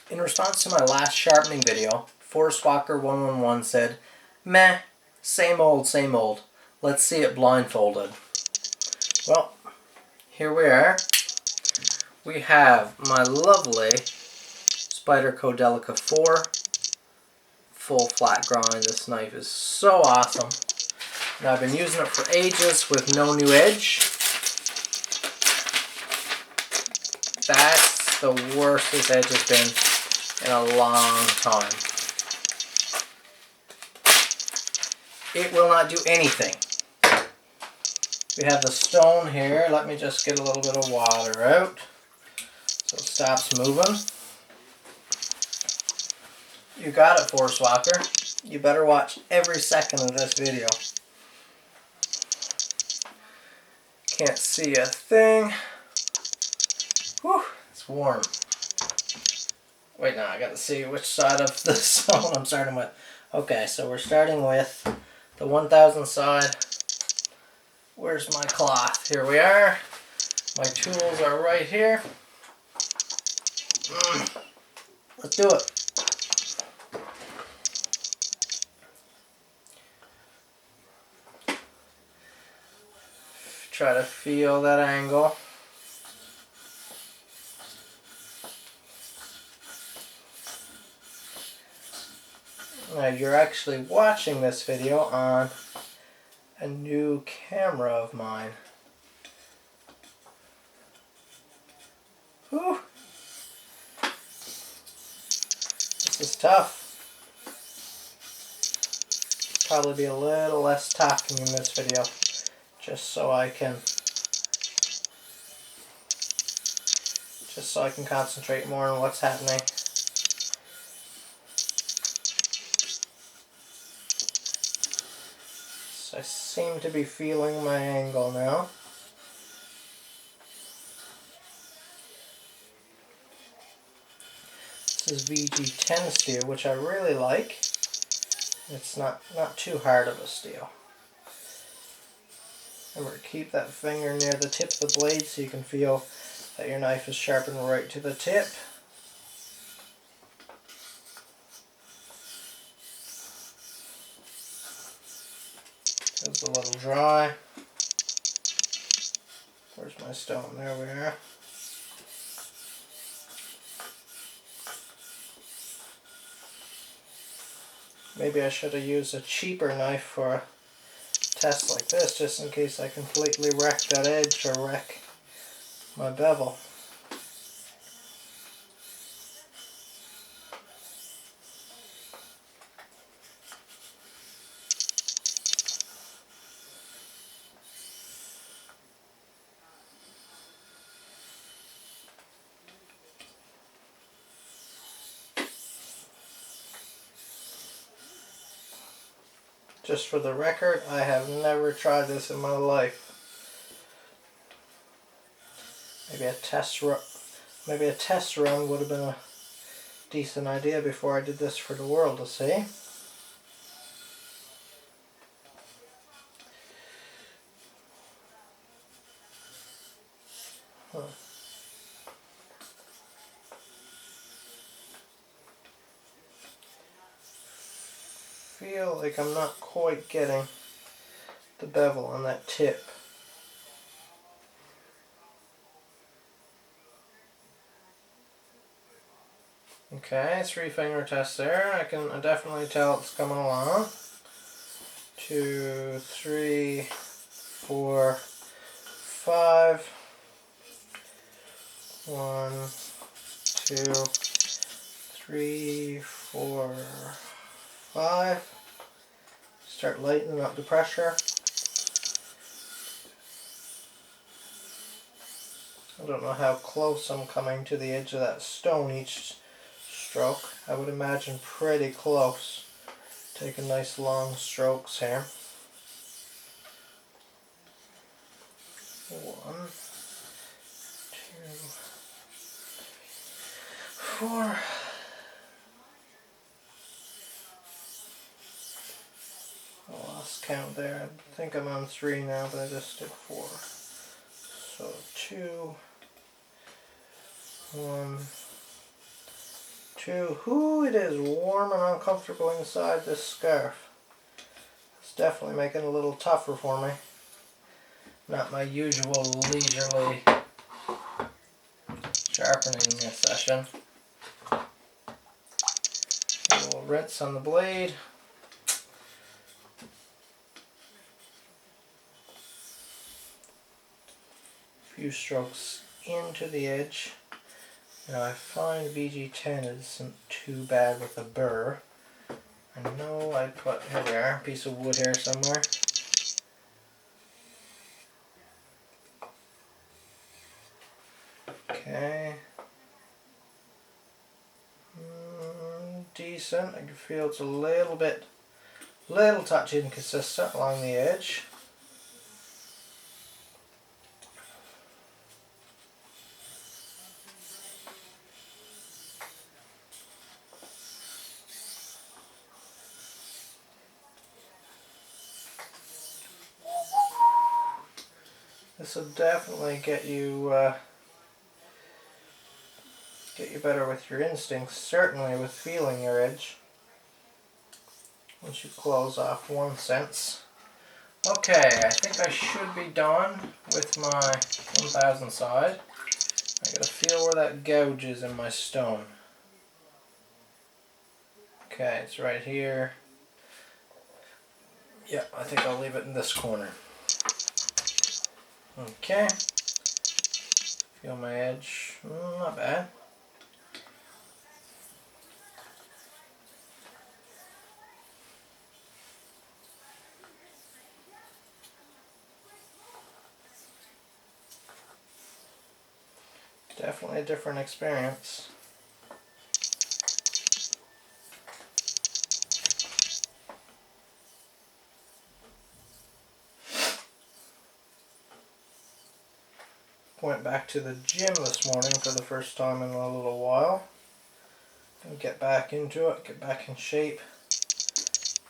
In response to my last sharpening video, ForceWalker111 said, "Meh, same old, same old. Let's see it blindfolded." Well, here we are. We have my lovely Spyderco Delica 4 full flat grind. This knife is so awesome. And I've been using it for ages with no new edge. That's the worst this edge has been in a long time. It will not do anything. We have the stone here. Let me just get a little bit of water out so it stops moving. You got it, Force Walker. You better watch every second of this video. Can't see a thing. Whew, it's warm. Wait, now I gotta see which side of the stone I'm starting with. Okay, so we're starting with the 1000 side. Where's my cloth? Here we are. My tools are right here. Let's do it. Try to feel that angle. Now you're actually watching this video on a new camera of mine. Whew. This is tough. Probably be a little less talking in this video, just so I can concentrate more on what's happening. So I seem to be feeling my angle now. This is VG10 steel, which I really like. It's not too hard of a steel. Remember, keep that finger near the tip of the blade so you can feel that your knife is sharpened right to the tip. It's a little dry. Where's my stone? There we are. Maybe I should have used a cheaper knife for a test like this, just in case I completely wreck that edge or wreck my bevel. Just for the record, I have never tried this in my life. Maybe a test run would have been a decent idea before I did this for the world to see. Feel like I'm not quite getting the bevel on that tip. Okay, 3-finger test there. I can definitely tell it's coming along. 2, 3, 4, 5. 1, 2, 3, 4, 5. Start lightening up the pressure. I don't know how close I'm coming to the edge of that stone each stroke. I would imagine pretty close. Taking nice long strokes here. 1, 2, 4. I lost count there. I think I'm on 3 now, but I just did 4. So 2, 1, 2. Ooh, it is warm and uncomfortable inside this scarf. It's definitely making it a little tougher for me. Not my usual leisurely sharpening session. A little rinse on the blade. A few strokes into the edge. Now I find BG10 isn't too bad with a burr. I know I put, here we are, a piece of wood here somewhere. Okay. Decent. I can feel it's a little touch inconsistent along the edge. This will definitely get you better with your instincts, certainly with feeling your edge, once you close off one sense. Okay, I think I should be done with my 1000 side. I gotta feel where that gouge is in my stone. Okay, it's right here. Yeah, I think I'll leave it in this corner. Okay. Feel my edge. Not bad. Definitely a different experience. Went back to the gym this morning for the first time in a little while. Gonna get back into it, get back in shape.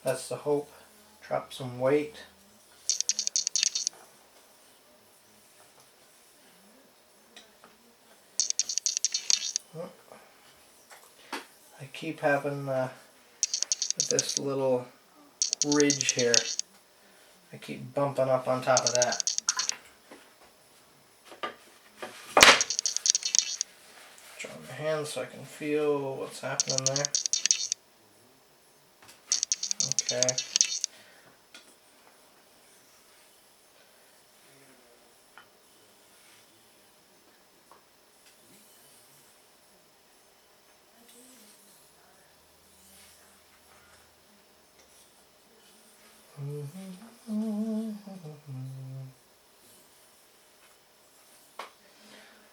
That's the hope. Drop some weight. I keep having this little ridge here. I keep bumping up on top of that. Draw my hand so I can feel what's happening there. Okay.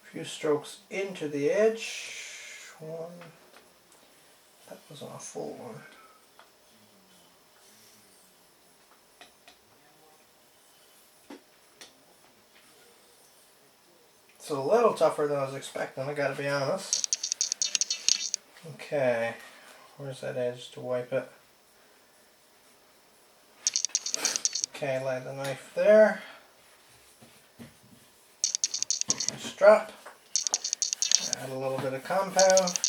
A few strokes into the edge. One. That wasn't a full one. It's a little tougher than I was expecting, I gotta be honest. Okay, where's that edge to wipe it? Okay, lay the knife there. Strap. Add a little bit of compound.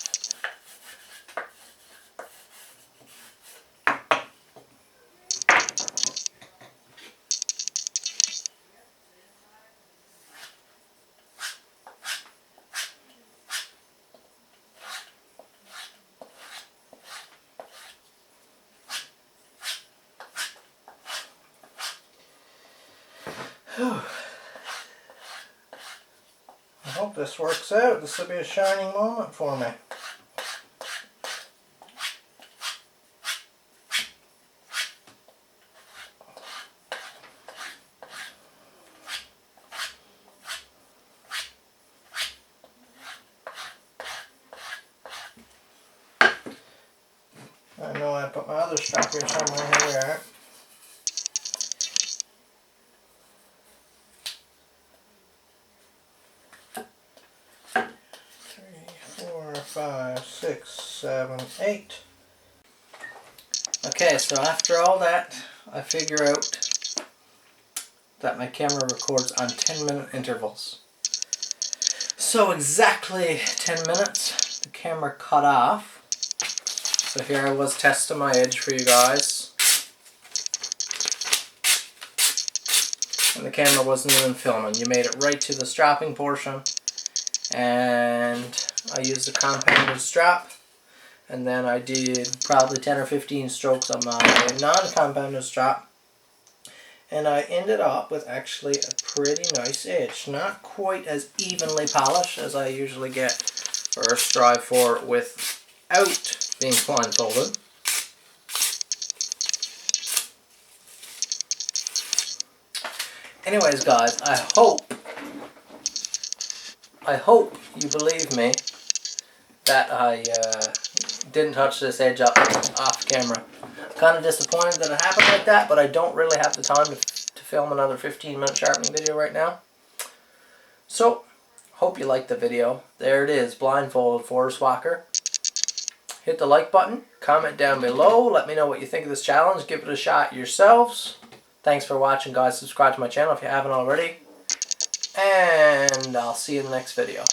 Whew. I hope this works out. This will be a shining moment for me. I know I put my other strap here somewhere. Here we are. Five, six, seven, 8. Okay, so after all that, I figure out that my camera records on 10-minute intervals. So exactly 10 minutes, the camera cut off. So here I was testing my edge for you guys. And the camera wasn't even filming. You made it right to the strapping portion. And I used a compounded strap. And then I did probably 10 or 15 strokes on my non-compounded strap. And I ended up with actually a pretty nice edge. Not quite as evenly polished as I usually get or strive for without being blindfolded. Anyways guys, I hope you believe me that I didn't touch this edge up off camera. I'm kind of disappointed that it happened like that, but I don't really have the time to film another 15-minute sharpening video right now. So, hope you liked the video. There it is, blindfolded Forest Walker. Hit the like button, comment down below, let me know what you think of this challenge, give it a shot yourselves. Thanks for watching guys, subscribe to my channel if you haven't already. And I'll see you in the next video.